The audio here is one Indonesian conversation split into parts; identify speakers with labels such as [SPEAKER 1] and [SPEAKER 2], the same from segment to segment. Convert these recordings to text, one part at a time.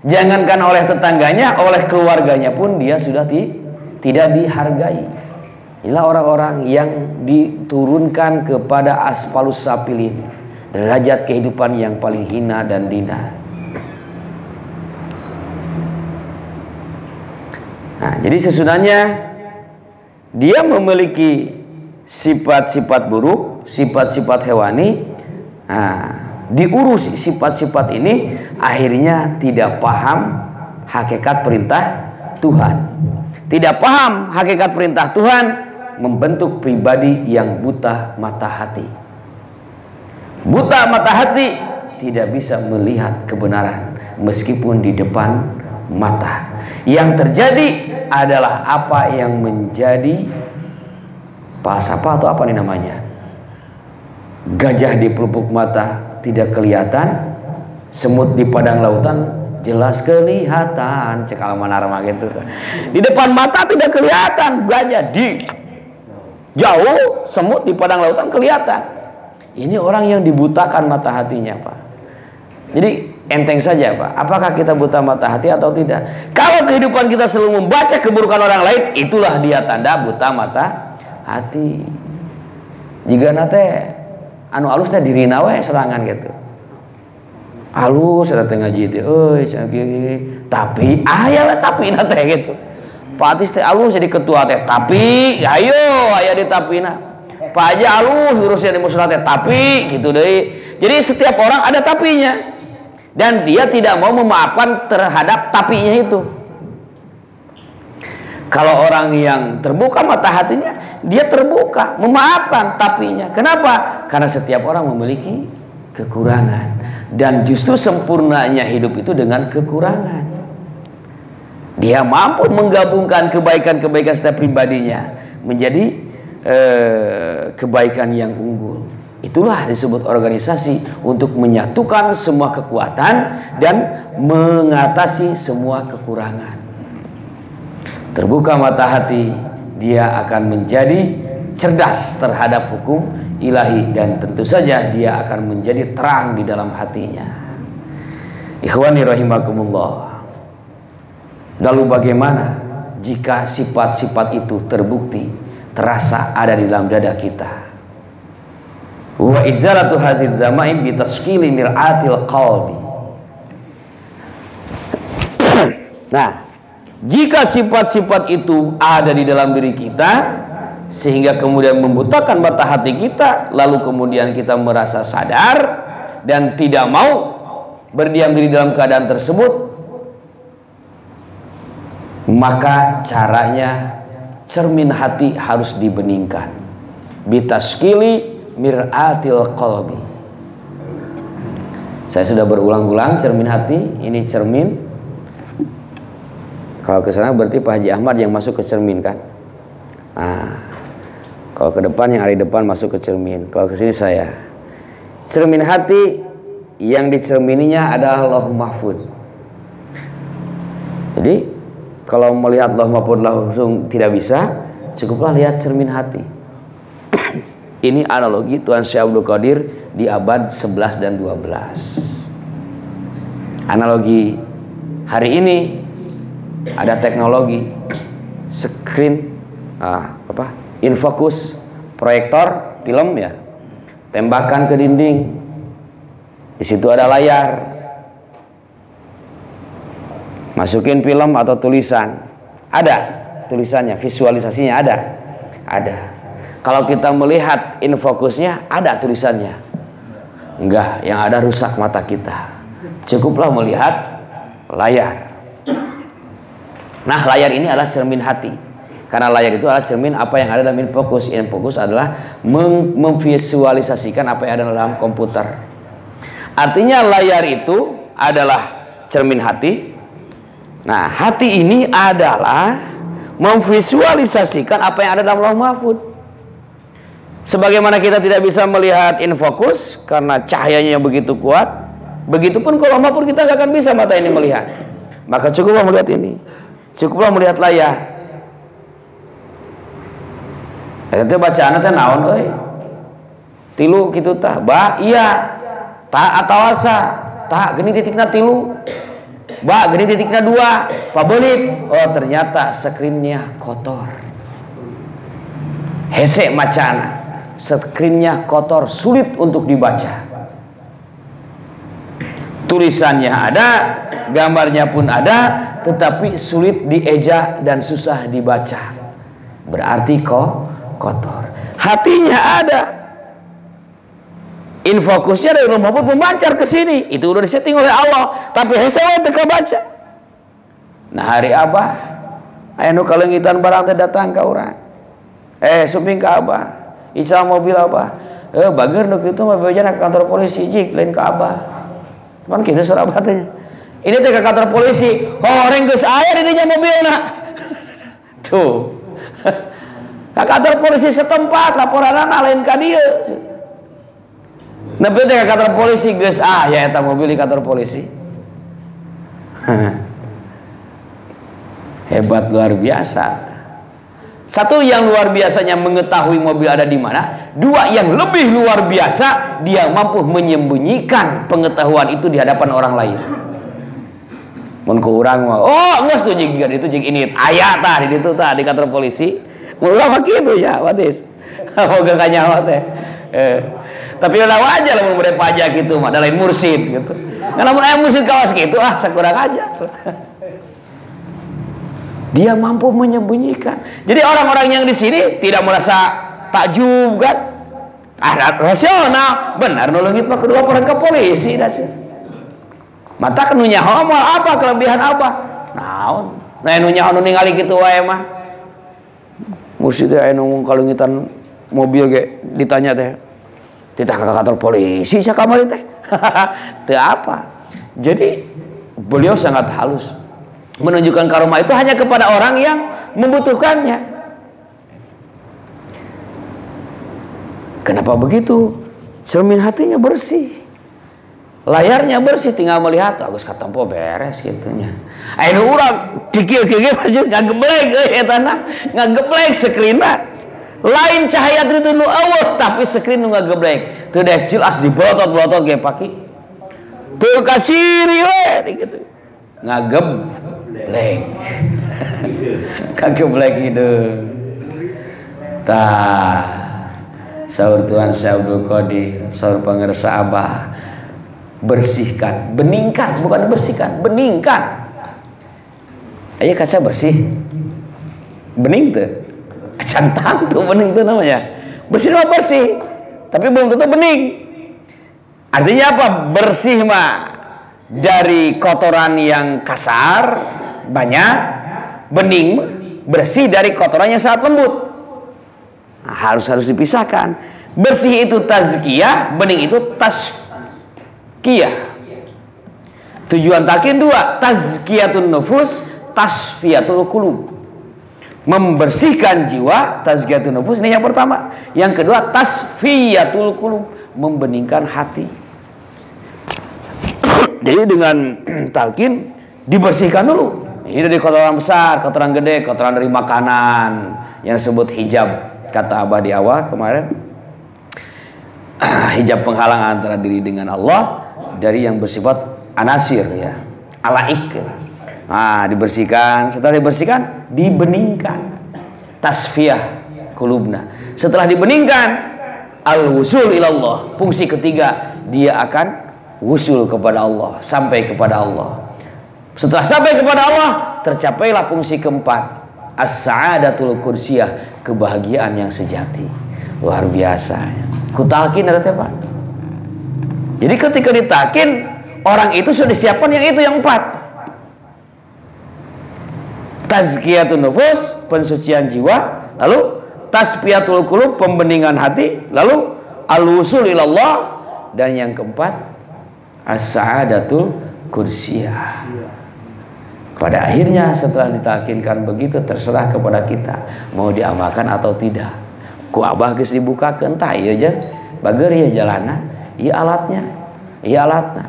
[SPEAKER 1] Jangankan oleh tetangganya, oleh keluarganya pun dia sudah tidak dihargai. Inilah orang-orang yang diturunkan kepada asfalus safilin, derajat kehidupan yang paling hina dan dina. Nah, jadi sesudahnya dia memiliki sifat-sifat buruk, sifat-sifat hewani. Nah, diurus sifat-sifat ini, akhirnya tidak paham hakikat perintah Tuhan. Tidak paham hakikat perintah Tuhan, membentuk pribadi yang buta mata hati. Buta mata hati, tidak bisa melihat kebenaran meskipun di depan mata. Yang terjadi adalah apa yang menjadi falsafah atau apa nih namanya? Gajah di pelupuk mata tidak kelihatan, semut di padang lautan jelas kelihatan. Cek Almanarma gitu. Di depan mata tidak kelihatan gajah, di jauh semut di padang lautan kelihatan. Ini orang yang dibutakan mata hatinya, Pak. Jadi enteng saja, Pak. Apakah kita buta mata hati atau tidak? Kalau kehidupan kita selalu membaca keburukan orang lain, itulah dia tanda buta mata hati. Jika nate anu alus teh dirina we serangan gitu. Alus ada tengah ngaji teh, tapi aya tapi nate gitu. Pak Atis teh alus jadi ketua teh, tapi ayo aya di tapina. Pak Haji alus urusnya di musyola teh, tapi gitu deh. Jadi setiap orang ada tapinya. Dan dia tidak mau memaafkan terhadap tapinya itu. Kalau orang yang terbuka mata hatinya, dia terbuka, memaafkan tapinya. Kenapa? Karena setiap orang memiliki kekurangan. Dan justru sempurnanya hidup itu dengan kekurangan. Dia mampu menggabungkan kebaikan-kebaikan setiap pribadinya menjadi kebaikan yang unggul. Itulah disebut organisasi, untuk menyatukan semua kekuatan dan mengatasi semua kekurangan. Terbuka mata hati, dia akan menjadi cerdas terhadap hukum ilahi, dan tentu saja dia akan menjadi terang di dalam hatinya. Ikhwani rahimakumullah. Lalu bagaimana jika sifat-sifat itu terbukti, terasa ada di dalam dada kita? Wa izalatu hazid zamain bi tashkili mir'atil qalbi. Nah, jika sifat-sifat itu ada di dalam diri kita sehingga kemudian membutakan mata hati kita, lalu kemudian kita merasa sadar dan tidak mau berdiam diri dalam keadaan tersebut, maka caranya cermin hati harus dibeningkan. Bitashkili mir'atil qalbi. Saya sudah berulang-ulang cermin hati. Ini cermin. Kalau ke sana berarti Pak Haji Ahmad yang masuk ke cermin kan. Nah, kalau ke depan yang hari depan masuk ke cermin. Kalau ke sini saya. Cermin hati yang dicermininya adalah Lauh Mahfuz. Jadi kalau melihat Lauh Mahfuz langsung tidak bisa, cukuplah lihat cermin hati. Ini analogi Tuan Syekh Abdul Qadir di abad 11 dan 12. Analogi hari ini ada teknologi screen infocus proyektor film ya, tembakan ke dinding, di situ ada layar, masukin film atau tulisan, ada tulisannya, visualisasinya ada. Kalau kita melihat infokusnya, ada tulisannya? Enggak, yang ada rusak mata kita. Cukuplah melihat layar. Nah, layar ini adalah cermin hati. Karena layar itu adalah cermin apa yang ada dalam infokus. Infokus adalah memvisualisasikan apa yang ada dalam komputer. Artinya layar itu adalah cermin hati. Nah, hati ini adalah memvisualisasikan apa yang ada dalam Lauh Mahfuz. Sebagaimana kita tidak bisa melihat infokus karena cahayanya yang begitu kuat, begitupun kalau Lauh Mahfuz kita nggak akan bisa mata ini melihat. Maka cukuplah melihat ini, cukuplah melihat layar. Itu bacaan teh naon euy? Tilu kitu tah, bah iya, tah atau asa, tah gini titikna tilu. Mbak, gini titiknya 2, pabelit. Oh, ternyata screennya kotor. Hese macana, screennya kotor, sulit untuk dibaca. Tulisannya ada, gambarnya pun ada, tetapi sulit dieja dan susah dibaca. Berarti kotor. Hatinya ada, infokusnya dari rumah pun memancar ke sini, itu udah disetting oleh Allah, tapi hesewa teka baca. Nah, hari Abah aya nu kalengitan barang teh datang ka urang, suping ka Abah ical mobil Abah, bager nu kitu mah bejana ka kantor polisi jik lain ka Abah kan kitu surah Abah teh. Ini teh ka kantor polisi, horeng geus aya di dinya mobilna tuh ka kantor polisi setempat laporanna lain ka dieu. Nepi teh ka kantor polisi geus ya eta mobil di kantor polisi. Hebat, luar biasa. Satu, yang luar biasanya mengetahui mobil ada di mana. 2, yang lebih luar biasa, dia mampu menyembunyikan pengetahuan itu di hadapan orang lain. Mun ku urang mah, oh geus tuh jig itu jig ini aya tah di ditu tah di kantor polisi. Mun urang mah kitu ya, wadis. Boga ka nyawa teh. Tapi udah wajar lamun bade pajak gitu mah, da lain mursid gitu. Ngan lamun aya mursid kawas kitu sakurang aja. Dia mampu menyembunyikan. Jadi orang-orang yang di sini tidak merasa takjub kan? Rasional, benar nulungit mah kedua orang ke polisi dah sih. Mata kan nu nyaho mah apa kelebihan apa? Naon? Nah nu nyaho nu ningali kitu wae mah. Mursid teh aya nu kalungitan mobil ge ditanya teh. Titah ke kantor polisi sia kamari teh. Teu apa. Jadi beliau sangat halus. Menunjukkan karomah itu hanya kepada orang yang membutuhkannya. Kenapa begitu? Cermin hatinya bersih, layarnya bersih, tinggal melihat agus katempo beres gitunya. Ayo urang dikil-kil aja ngageblek eta ngageblek screen-na. Lain cahaya itu nu eueuh tapi screen nu ngageblek. Teu dek jelas dibolotot-bolotot ge paki. Teu kasiri we gitu. Ngageblek. Kageblek hidung. Tah saur Tuhan Syekh Abdul Qadir, saur pangersa Abah, bersihkan, beningkan, bukan bersihkan, beningkan. Aya kaca bersih. Bening teu? Acan tantu bening teu namanya. Bersih mah bersih, tapi belum tentu bening. Artinya apa? Bersih mah dari kotoran yang kasar banyak, bening bersih dari kotoran yang sangat lembut. Nah, harus dipisahkan. Bersih itu tazkiyah, bening itu taskiyah. Tujuan talqin 2, tazkiyatun nufus, tasfiyatul qulub. Membersihkan jiwa, tazkiyatun nufus ini yang pertama. Yang kedua, tasfiyatul qulub, membeningkan hati. Jadi dengan talqin dibersihkan dulu. Ini dari kotoran besar, kotoran gede, kotoran dari makanan yang disebut hijab, kata Abah di awal kemarin. Hijab penghalang antara diri dengan Allah dari yang bersifat anasir ya, alaik. Nah, dibersihkan, setelah dibersihkan dibeningkan. Tasfiyah qulubna. Setelah dibeningkan, al-wusul ilallah. Fungsi ketiga, dia akan wusul kepada Allah, sampai kepada Allah. Setelah sampai kepada Allah, tercapailah fungsi keempat, as-sa'adatul qudsiyah, kebahagiaan yang sejati. Luar biasa. Kutalkin ada Pak. Jadi ketika ditalkin, orang itu sudah disiapkan yang itu yang 4. Tazkiyatun nufus, pensucian jiwa, lalu tasfiyatul qulub, pembeningan hati, lalu al-wusul ilallah, dan yang keempat as-sa'adatul qudsiyah. Pada akhirnya setelah ditalkinkan begitu, terserah kepada kita mau diamalkan atau tidak. Ku Abah geus dibukakeun tah ieu jeung bager ieu jalanna, ieu alatnya, ieu alatna.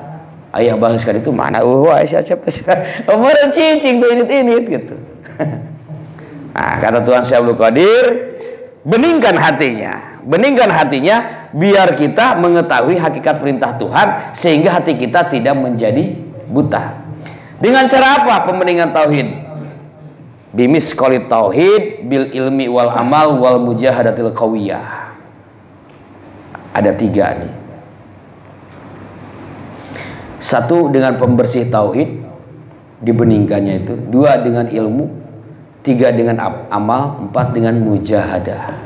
[SPEAKER 1] Aya Abah geus ka ditu mana wae siap teh. Umeureun cicing teh init-init gitu. Nah, kata Tuhan Syekh Abdul Qadir, beningkan hatinya. Beningkan hatinya biar kita mengetahui hakikat perintah Tuhan sehingga hati kita tidak menjadi buta. Dengan cara apa pembeningan tauhid? Bimisqalit tauhid bil ilmi wal amal wal mujahadatil qawiyah. Ada 3 nih. 1 dengan pembersih tauhid, dibeningkannya itu. 2 dengan ilmu, 3 dengan amal, 4 dengan mujahadah.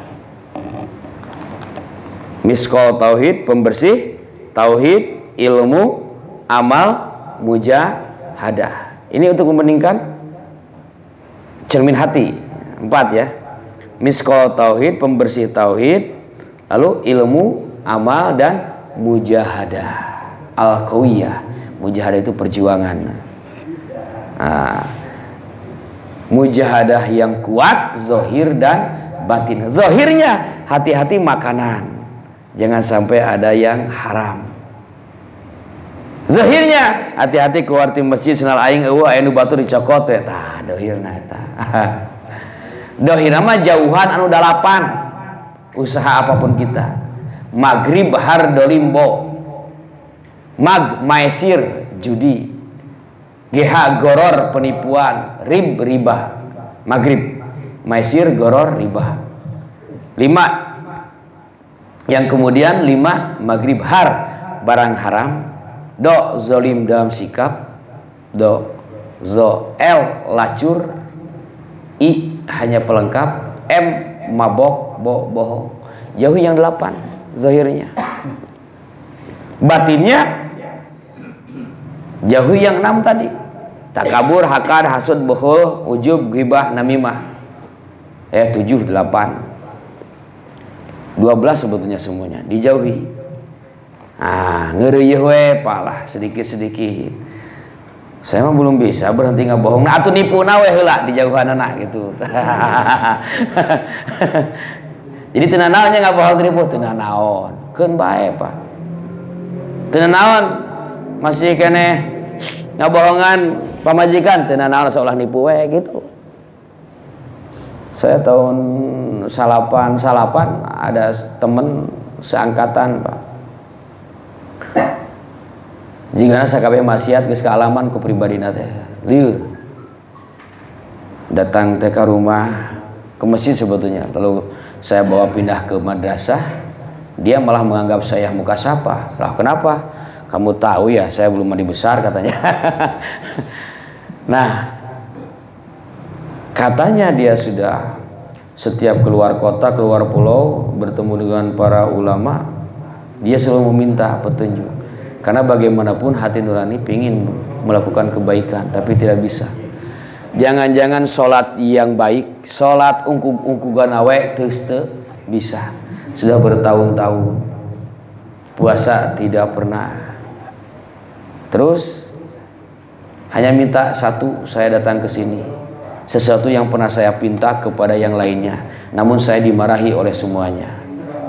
[SPEAKER 1] Misqal tauhid, pembersih tauhid, ilmu, amal, mujahadah. Ini untuk membeningkan cermin hati. 4 ya. Misqal tauhid, pembersih tauhid, lalu ilmu, amal, dan mujahadah al-qawiyah. Mujahadah itu perjuangan. Mujahadah yang kuat, zahir dan batin. Zahirnya hati-hati makanan, jangan sampai ada yang haram. Zahirnya hati-hati keluar ti masjid senal aing eueuh aya nu batur dicokot we tah dohirna eta. Dohirna mah jauhan anu 8 usaha apapun kita. Maghrib har dolimbo, maisir judi, GH goror penipuan, riba. Maghrib maisir goror riba. 5 yang kemudian 5 maghrib har barang haram, do zolim dalam sikap, do zoel lacur, i hanya pelengkap, m mabok bohong. Jauhi yang 8 zahirnya. Batinnya jauhi yang 6 tadi. Takabur, hakad, hasud, bukhul, ujub, ghibah, namimah. 7, 8 12 sebetulnya semuanya dijauhi. Ngeureuy we palah sedikit-sedikit. Saya mah belum bisa berhenti ngabohong. Nah atuh nipuna we heula dijauhanana gitu. Jadi teu naonnya ngabohong nipu teu naon. Keun bae Pak. Teu naon masih keneh ngabohongan pamajikan teu naon seolah nipu we gitu. Saya tahun salapan ada temen seangkatan Pak. Jika sakabeh maksiat geus kaalaman ku pribadina teh lieur. Datang teh ka rumah, ke masjid sebetulnya. Lalu saya bawa pindah ke madrasah, dia malah menganggap saya muka sapa. Lah kenapa? Kamu tahu ya saya belum mandi besar katanya. Nah, katanya dia sudah setiap keluar kota, keluar pulau, bertemu dengan para ulama, dia selalu meminta petunjuk. Karena bagaimanapun hati nurani ingin melakukan kebaikan, tapi tidak bisa. Jangan-jangan sholat yang baik, sholat ungku-ungkugan awe teus teu bisa. Sudah bertahun-tahun puasa tidak pernah. Terus hanya minta satu, saya datang ke sini. Sesuatu yang pernah saya pinta kepada yang lainnya, namun saya dimarahi oleh semuanya.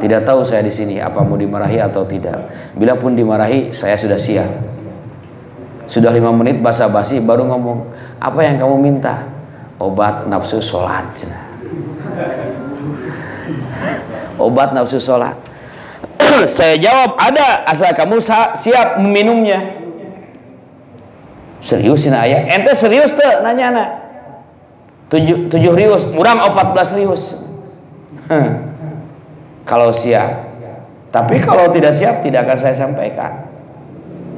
[SPEAKER 1] Tidak tahu saya di sini apa mau dimarahi atau tidak. Bila pun dimarahi, saya sudah siap. Sudah 5 menit basa-basi baru ngomong, apa yang kamu minta? Obat nafsu sholat. Obat nafsu sholat. Saya jawab ada, asal kamu siap meminumnya. Serius ini ayah? Ente serius tuh nanya anak. 7 rius, murang 14 rius. Kalau siap. Tapi kalau tidak siap tidak akan saya sampaikan.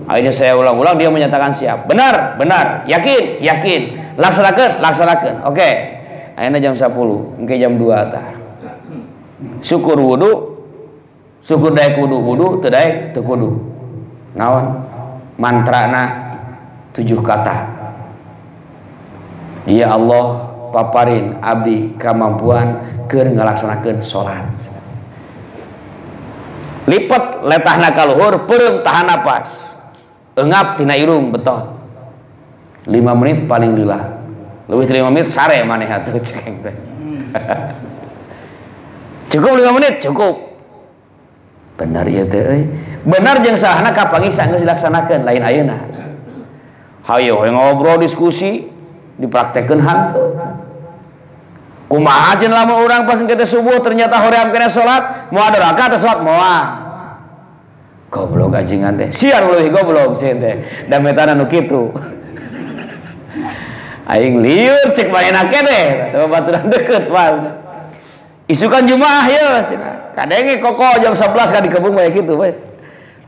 [SPEAKER 1] Akhirnya saya ulang-ulang, dia menyatakan siap. Benar, yakin. Laksanakan. Oke. Akhirnya jam 10, mungkin jam 2 tah. Syukur wudu, syukur daek wudu, teu daek teu kudu. Naon? Mantrana 7 kata. Ya Allah, paparin abdi kemampuan keur ngalaksanakeun salat. Lipet letahna ka luhur, peureum tahan napas. Eungap tina irung betot. 5 menit paling lila. Leuwih 5 menit sare maneh atuh ceng teh. Cukup 5 menit, cukup. Benar ieu teh euy. Benar jeung salahna kapangisa geus dilaksanakeun lain ayeuna. Hayo ngobrol diskusi dipraktekkeun hanteu. Kumaha cenah lamun urang pas engke teh subuh ternyata hoream kena salat, moal ada rakaat teh salat moal. Goblok ajengan teh. Siar leuwih goblok sieun teh. Da metana nu kitu. Aing liur cek main akeh deh, tapi baturan deket Pak. Isukan Jumaah ya, kadenge koko jam 11 kan di kebun kayak gitu, Pak.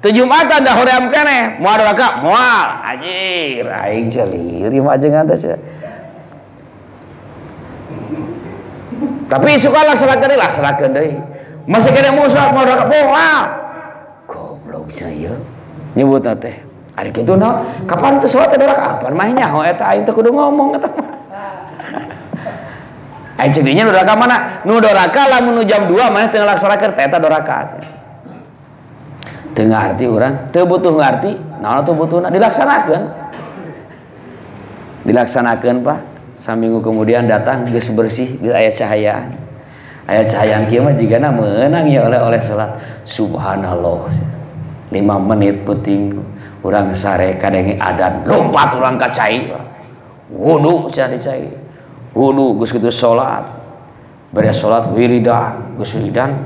[SPEAKER 1] Tu Jumatan dah hoream keneh, moal raka, moal anjir, aing celir mah jeung atas ya. Tapi isukan laksanakeun deui. Masih kena mau sholat moal raka, moal. Goblok saya. Nyebutna teh. Ari kitu nah, kapan teu sholat teh raka? Kapan mah nyaho eta aing teh kudu ngomong eta mah. Aing cek dinya nu doraka mana? Nu doraka lamun nu jam 2 mah teu ngalaksanakeun teh eta doraka. Teu ngarti urang, teu butuh ngarti, naon atuh butuhna dilaksanakeun. Dilaksanakeun Pak. Saminggu kemudian datang geus bersih, geus aya cahayaan. Aya cahayaan kieu mah jigana meunang ya oleh salat. Subhanallah. 5 menit penting urang sare kadenge adan lompat urang ka cai. Wudu cari cai. Wudu geus kitu salat. Beres salat wiridan, geus wiridan.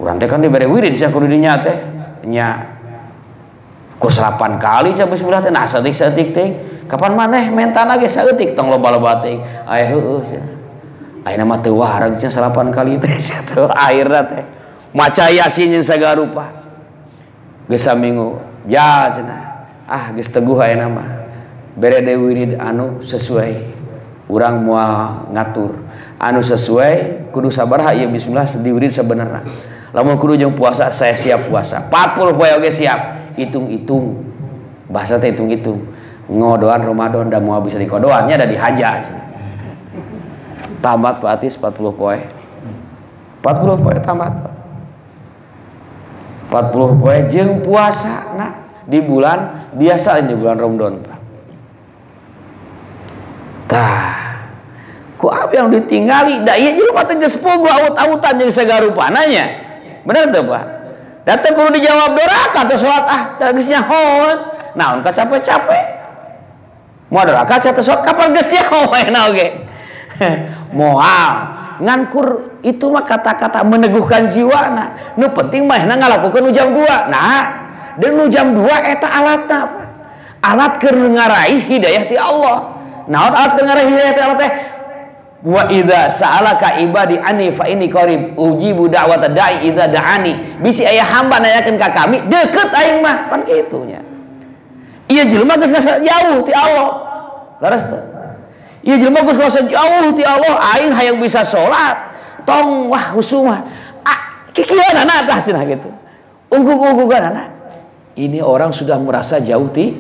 [SPEAKER 1] Urang teh kan dibere wirid cenah kudu dinya teh. Nya ku 8 kali ca bismillah teh nah saeutik teh kapan maneh mentana ge saeutik tong loba-loba teh aya heueuh cenah ayeuna mah teu wareg cenah 8 kali teh atuh akhirna teh maca yasin jeung sagala rupa geus saminggu ja cenah geus teguh ayeuna mah bere deui wirid anu sesuai urang moal ngatur anu sesuai kudu sabaraha ieu bismillah di wirid sabenerna. Lamun kudu jeung puasa saya siap puasa 40 poe oge siap hitung-hitung bahasa teh hitung-hitung ngodoan Ramadan da moal bisa dikodoannya ada di haja tamat Pak Atis 40 poe 40 poe tamat 40 poe jeung puasa nah di bulan biasa di bulan Ramadan Pak tah ku apa yang ditinggali da ieu jelema teh geus pogo awut-awutan jeung sagala rupana nya. Bener tuh Pak. Datang kudu dijawab doraka atau sholat geus nyaho. Naon ka capek-capek. Moal doraka atau sholat kapan geus nyaho na oge. Moal ngankur itu mah kata-kata meneguhkan jiwana. Nu penting mah ngalakukeun nu jam 2. Nah, dan nu jam 2 eta alatna Pak. Alat keur ngaraih hidayah ti Allah. Naon alat keur ngaraih hidayah ti Allah teh? Wa iza sa'alaka ibadi anni fa inni qarib ujibu da'wata da'i iza da'ani bisi aya hamba nanyakeun ka kami deukeut aing mah pan kitu nya ieu jelema geus jauh ti Allah leres teh ieu jelema geus ngerasa jauh ti Allah aing hayang bisa salat tong wah husu mah kikieunan tah cenah kitu unggul-unggulanna ini orang sudah merasa jauh ti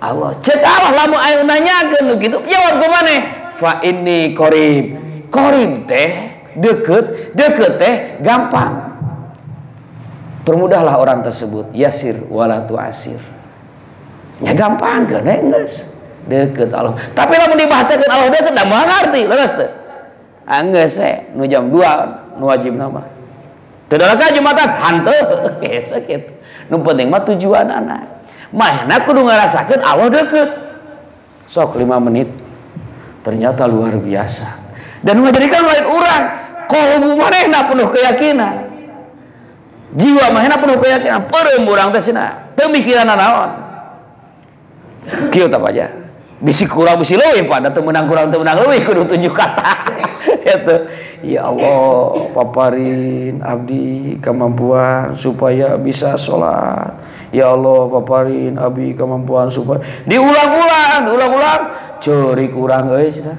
[SPEAKER 1] Allah cek Allah lamun aing nanyakeun kitu jawab ku maneh fa inni qarib teh deket teh gampang permudahlah orang tersebut yasir wala tu'asir nya gampang geus geus deket Allah tapi lamun dibahasakeun Allah deket da moal ngarti leres teh geus nu jam 2 nu wajib nama teu doraka Jumatan hanteu geus kitu nu penting mah tujuanana mahna kudu ngarasakeun Allah deket sok 5 menit ternyata luar biasa dan menjadikan lain orang kalbu manehna penuh keyakinan jiwa manehna penuh keyakinan peureum urang teh cenah teu mikiranna naon kieu tah aja bisi kurang bisi leuwih pada teu meunang kurang teu meunang leuwih kudu 7 kata eta ya Allah paparin abdi kemampuan supaya bisa sholat ya Allah paparin abdi kemampuan supaya diulang-ulang ceurik urang euy cenah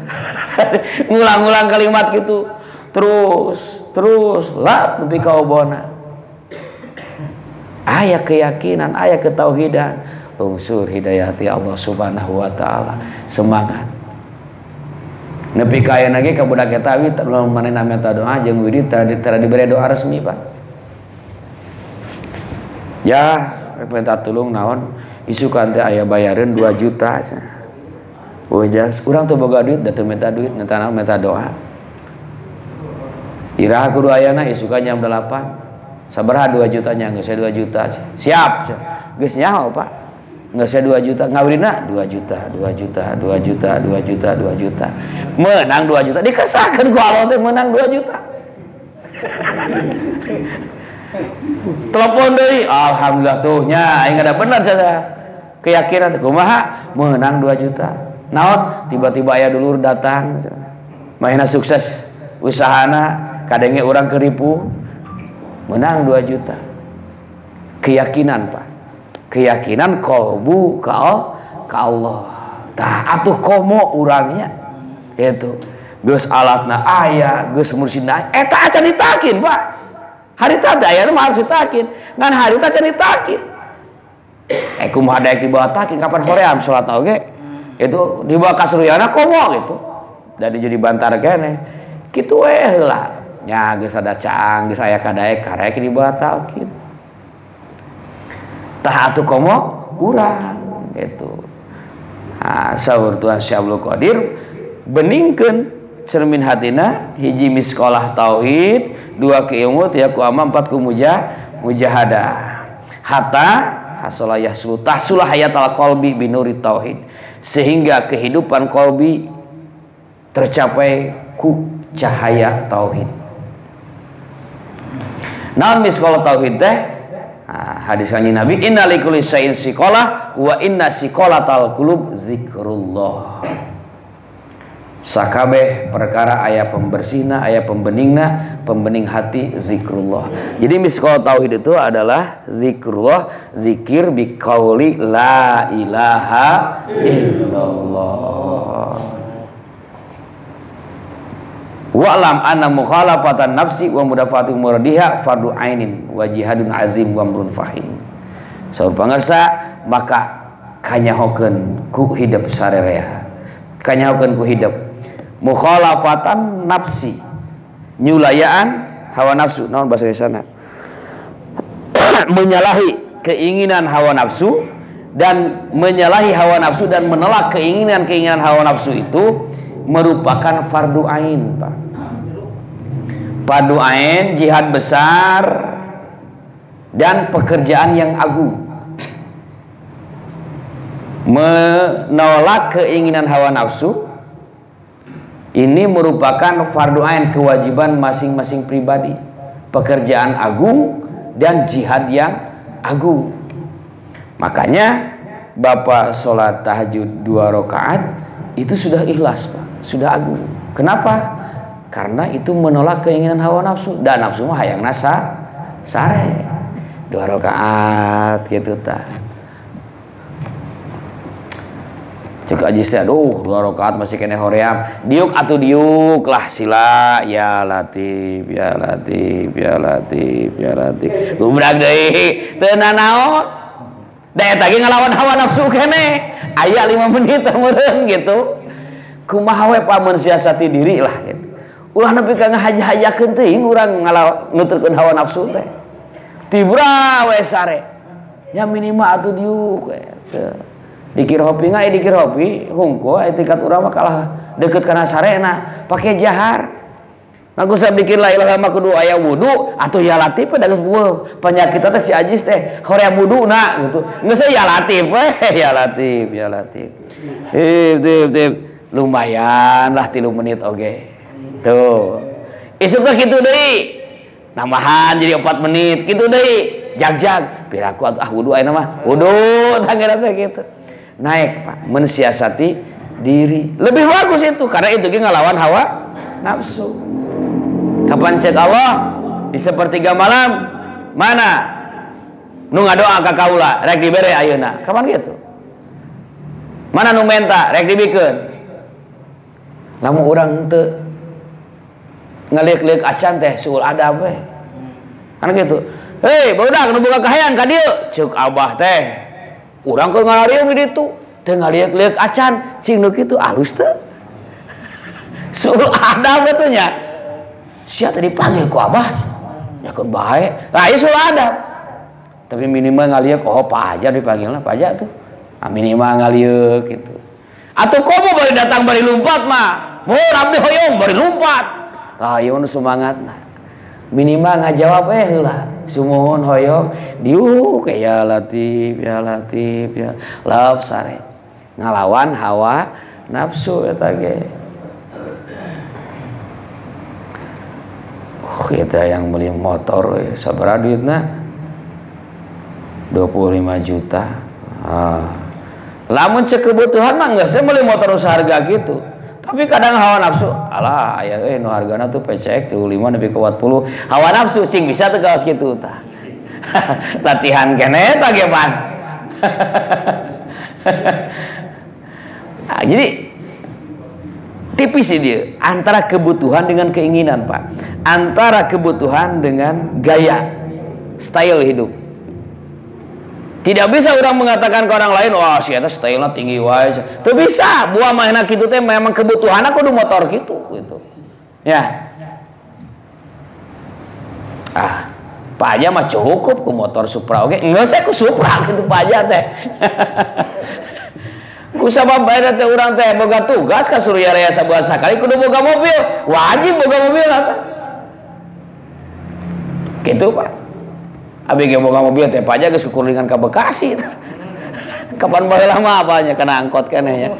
[SPEAKER 1] ngulang-ulang kalimat gitu terus lah nepi ka obona aya keyakinan aya ketauhidan unsur hidayah ti Allah Subhanahu wa taala semangat nepi ka ayeuna ge ka budak eta wi manehna minta doa jeung wirid tara dibere doa resmi Pak ya minta tulung naon isukan teh aya bayareun 2 juta jas urang teu boga duit da teu minta duit minta doa iraha kudu ayana isukan jam 8 sabaraha 2 jutanya geus 2 juta siap geus nyaho Pak geus 2 juta ngawirina 2 juta menang 2 juta dikesakeun ku Allah teh menang 2 juta telepon deui alhamdulillah tuh nya aing ada bener saya keyakinan kumaha menang 2 juta naon tiba-tiba aya dulur datang mainna sukses usahana kadenge orang keripu menang 2 juta. Keyakinan Pak, keyakinan qalbu ka Allah. Tah atuh komo urangnya itu geus alatna aya geus mursidna eta acan ditakin Pak. Harita aya mah harus ditakin ngan harita acan ditakin. Kumaha daek dibawa takin kapan hoream salat oge itu dibawa ka suryana komo gitu. Dan jadi bantar kene kitu we heula nya geus ada caang geus aya kadaek karek dibatalkeun tah atuh komo urang gitu. Saur Tuhan Syekh Abdul Qadir beningkeun cermin hatina hiji miskolah tauhid 2 ke ilmu 3 ku amal 4 ku mujahadah hatta hasolayah tahsulah hayatal qalbi binuri tauhid sehingga kehidupan qalbi tercapai ku cahaya tauhid. Naon miskolah tauhid teh? Hadis kanjeng Nabi inna likulli syai'in siqalah wa inna siqalatal qulub zikrullah. Sakabeh perkara aya pembersihna aya pembeningna pembening hati zikrullah. Jadi miskolah tauhid itu adalah zikrullah zikir biqauli la ilaha illallah. Wa'lam anna mukhalafatan nafsi wa mudafatu muradiha fardu ainin wa jihadun azim wa amrun fahim. Saur pangarsa maka kanyahokeun ku hidup sarerea. Kanyahokeun ku hidup mukhalafatan nafsi nyulayaan hawa nafsu naon bahasa Indonesia menyalahi keinginan hawa nafsu dan menyalahi hawa nafsu dan menolak keinginan hawa nafsu itu merupakan fardu ain Pak. Fardu ain jihad besar dan pekerjaan yang agung. Menolak keinginan hawa nafsu ini merupakan fardu ain kewajiban masing-masing pribadi, pekerjaan agung dan jihad yang agung. Makanya Bapak sholat tahajud 2 rakaat itu sudah ikhlas Pak, sudah agung. Kenapa? Karena itu menolak keinginan hawa nafsu dan nafsu mah hayang nasa sare 2 rakaat gitu tah. Cek aji teh aduh 2 rakaat masih kene hoream diuk atuh diuk lah sila ya latif ya latif ya latif ya latif gubrak deui teu nanaon da eta ge ngalawan hawa nafsu kene aya 5 menit meureun gitu. Kumaha we pamun siasati diri lah gitu. Ulah nepi ka ngahaja-hajakeun teuing urang nuturkeun hawa nafsu teh. Tibra we sare. Ya minimal atuh diuk we. Dikir hopi nggak dikir hopi hungkul etikat urang mah kalah deket kana sarena pake jahar. Aku saya bikin la ilaha illallah kudu aya wudu atuh ya latif pada geus bueuh. Penyakit teh si Ajis teh hoream wuduna gitu. Geus ya latif we ya latif ya latif. Tip lumayan lah 3 menit oge. Tuh. Isuk teh kitu deui. Nambahan jadi 4 menit kitu deui. Jag-jag piraku wudu ayeuna mah. Wudu tanggeuna teh gitu. Naik Pak, mensiasati diri. Lebih bagus itu karena itu ge ngalawan hawa nafsu. Kapan cek Allah di sepertiga malam mana nu ngadoa ka kaula rek dibere ayeuna. Kapan gitu? Mana nu menta rek dibikeun. Lamun urang teu ngaliek-liek acan teh suul adab we. Kan gitu. Hei, budak nu boga kahayang ka dieu. Ceuk abah teh. Urang keur ngalariung di ditu. Teu ngaliek-liek acan, cing nu kitu alus teu. Suul adab teh nya. Sia tadi dipanggil ku abah. Ya kan bae. Lah ieu suul adab. Tapi minimal ngaliek oh paja dipanggilna paja tuh. Minimal ngaliek gitu. Atuh komo bari datang bari lumpat mah. Mun abdi hoyong bari lumpat. Tah ieu nu semangatna. Minimal ngajawab heula. Sumuhun hoyong diuk ya latif ya latif ya love sare. Ngalawan hawa nafsu eta ge. Kita yang beli motor sabaraha duitna? 25 juta. Lamun cek kebutuhan mah nggak saya beli motor seharga gitu. Tapi kadang hawa nafsu, alah aya nu hargana tuh PCX 35 nepi ka 40. Hawa nafsu sing bisa teh kaos kitu tah. Latihan kene tah ge pan. Nah, jadi tipis sih dia antara kebutuhan dengan keinginan, Pak. Antara kebutuhan dengan gaya, style hidup. Tidak bisa orang mengatakan ke orang lain, wah si eta style-na tinggi wae. Teu bisa, buah mainan kitu teh memang kebutuhan aku kudu motor gitu. Ya. Pak Aja mah cukup ku motor Supra oke. Enggak saya ku Supra gitu Pak Aja teh. Ku sabab bae teh urang teh boga tugas ka Suryaraya sabulan sakali kudu boga mobil. Wajib boga mobil eta. Gitu Pak. Abi ge boga mobil teh Pak Aja geus kukuringan ka Bekasi. Kapan baheula mah apanya kena angkot keneh ya.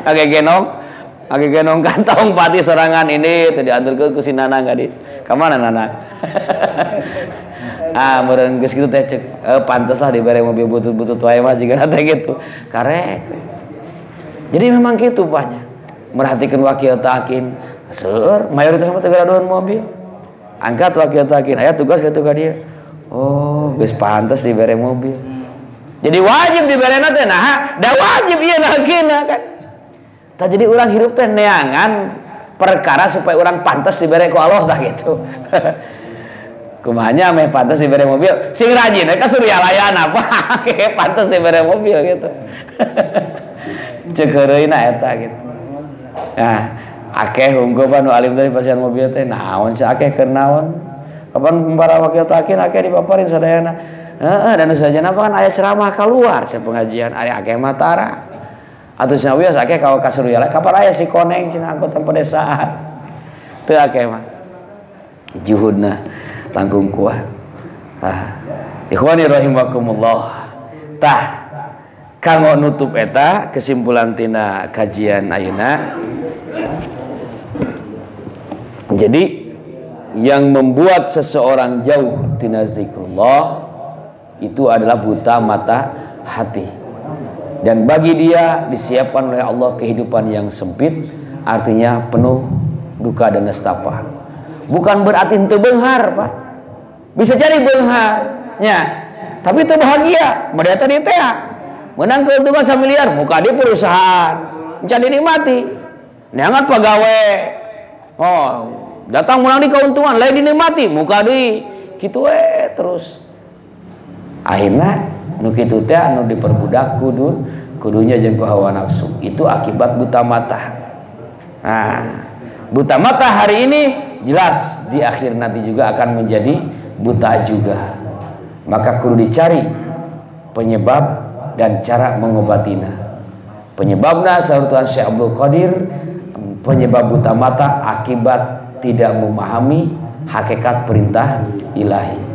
[SPEAKER 1] Age genong kantong pati sorangan ini teh dianturkeun ku si Nana gadi. Ka mana Nana? Meureun geus kitu teh cek pantes lah dibere mobil butut-butut wae mah jiga teh gitu. Karek. Jadi memang gitu Paknya. Merhatikan wakil takin, seueur mayoritas mah teu gaduhan mobil. Angkat wakil takin, aya tugas kitu ka dia. Oh, geus pantes dibere mobil. Jadi wajib diberena teh nah, da wajib ieu nagina kan. Tah jadi urang hirup teh neangan perkara supaya urang pantes dibere ku Allah tah gitu. Kumanya meh pantes dibere mobil, sing rajin ka Suryalaya apa pantes dibere mobil gitu. Ceuk heureuna eta gitu. Nah, akeh hungkul nu alim tadi pasian mobil teh naon si akeh keur naon? Kapan para wakil takin akeh dipaparin sadayana. Dan usahana apa kan aya ceramah keluar sa pengajian ari akeh matara. Atuh cenah wios akeh ka Suryalaya kapan aya si koneng cenah anggota pedesaan. Teu akeh mah. Juhudna tanggung kuat. Ikhwani rahimakumullah. Tah kanggo nutup eta kesimpulan tina kajian ayeuna. Jadi yang membuat seseorang jauh tina zikrullah itu adalah buta mata hati, dan bagi dia disiapkan oleh Allah kehidupan yang sempit, artinya penuh duka dan nestapa. Bukan berarti henteu beunghar Pak, bisa jadi beunghar nya, tapi teu bahagia mah tadi teh menang keuntungan 1 miliar muka di perusahaan encan dinikmati neangan pagawe datang menang di keuntungan lain dinikmati muka di kitu terus akhirnya nu kitu teh anu diperbudak kudunya jeung ku hawa nafsu, itu akibat buta mata. Nah, buta mata hari ini jelas di akhir nanti juga akan menjadi buta juga. Maka kudu dicari penyebab dan cara mengobatinya. Penyebabnya saurtuan Syekh Abdul Qadir, penyebab buta mata akibat tidak memahami hakikat perintah ilahi.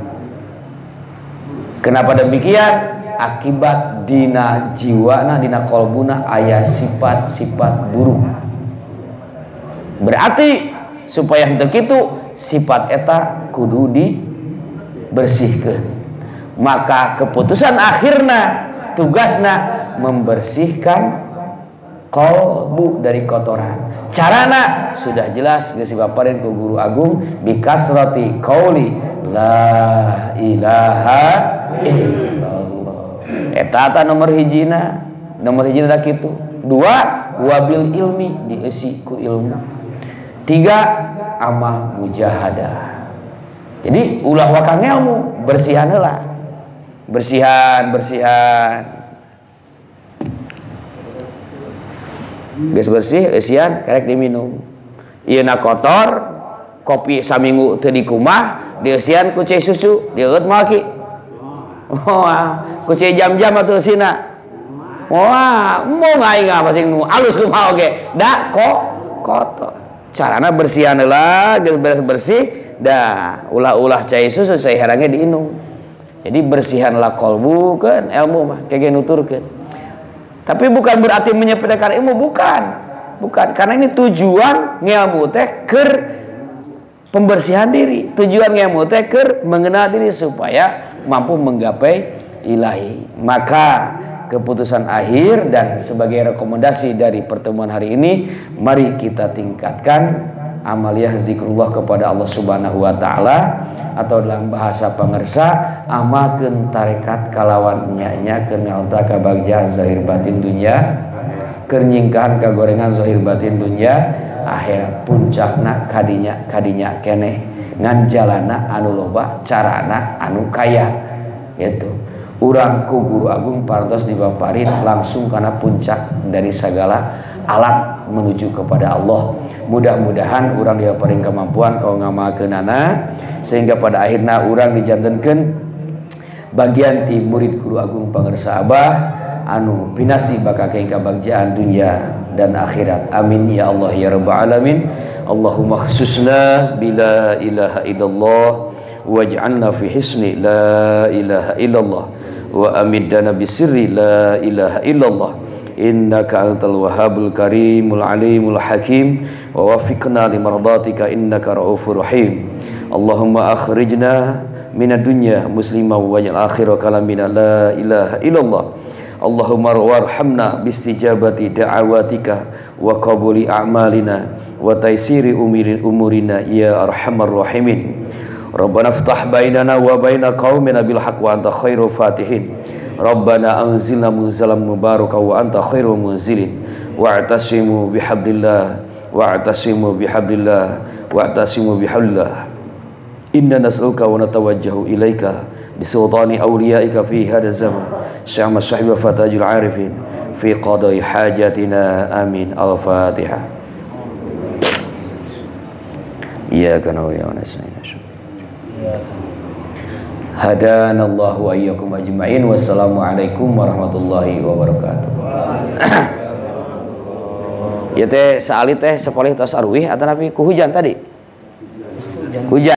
[SPEAKER 1] Kenapa demikian? Akibat dina jiwana, dina kolbuna aya sifat-sifat buruk. Berarti supaya henteu kitu sifat eta kudu dibersihkeun. Maka keputusan akhirna tugasna membersihkan kolbu dari kotoran. Carana sudah jelas geus dipaparin ku guru agung bikasrati qauli la ilaha illallah. Eta nomor hijina da kitu. 2 wabil ilmi dieusi ku ilmu. 3 amal mujahadah. Jadi ulah wakang ilmu bersihan heula. Bersihan geus bersih eusian karek diminum. Ieu na kotor, kopi saminggu teu dikumah, dieusian ku cai susu, dieut moal ki. Ku cai jam-jam atuh eusina. Mau ngaing apa sing nu alus kumaha oge. Da kotor. Carana bersihan heula, geus beres-bersih, dah ulah-ulah cai susu cai herange diinum. Jadi bersihanlah kolbu kan ilmu mah kege nuturkeun. Tapi bukan berarti menyepelekan ilmu, bukan. Karena ini tujuan ngilmu teh keur pembersihan diri. Tujuan ngilmu teh keur mengenal diri supaya mampu menggapai ilahi. Maka keputusan akhir dan sebagai rekomendasi dari pertemuan hari ini, mari kita tingkatkan amaliyah zikrullah kepada Allah Subhanahu wa taala, atau dalam bahasa pangersa amalkeun tarekat kalawan nyanyakeun ngaonta kabagjahan zahir batin dunya, keur nyingkahan kagorengan zahir batin dunya, akhirat puncakna kadinya keneh, ngan jalana anu loba, carana anu kaya. Gitu. Urang ku guru agung parantos dibaparin langsung karena puncak dari segala alat menuju kepada Allah. Mudah-mudahan urang diparing kemampuan kau ngamalkeunana sehingga pada akhirnya urang dijantenkeun bagian ti murid guru agung pangersa Abah anu pinasi bakal keing kabagjaan dunia dan akhirat. Amin ya Allah ya rabbal alamin. Allahumma khususna bila ilaha illallah waj'alna fi hisni la ilaha illallah wa amiddana bisirri la ilaha illallah innaka antal wahhabul karimul alimul hakim wa wafiqna limardatika innaka raufur rahim. Allahumma akhrijna minad dunya muslimah waj'al akhira kalamina la ilaha illallah. Allahumma warhamna bistijabati da'awatika wa qabuli a'malina wa taysiri umurina ya arhamar rahimin. Rabbana ftah bainana wa baina qaumina bil haqq wa anta khairul fatihin. Rabbana anzilna munzalan mubarakan wa anta khairul munzilin. Wa'tasimu bihablillah wa'tasimu bihablillah wa'tasimu bihablillah. Inna nas'aluka wa natawajjahu ilaika bisultani awliyaika fi hadha zaman. Syama sahiba fatajul arifin fi qadai hajatina amin. Al-Fatihah. Iyyaka na'budu wa iyyaka nasta'in. Hadanallahu wa iyyakum ajma'in. Wassalamualaikum warahmatullahi wabarakatuh. Ya teh saali teh sepolih tos arwih atau nabi ku hujan tadi? Hujan.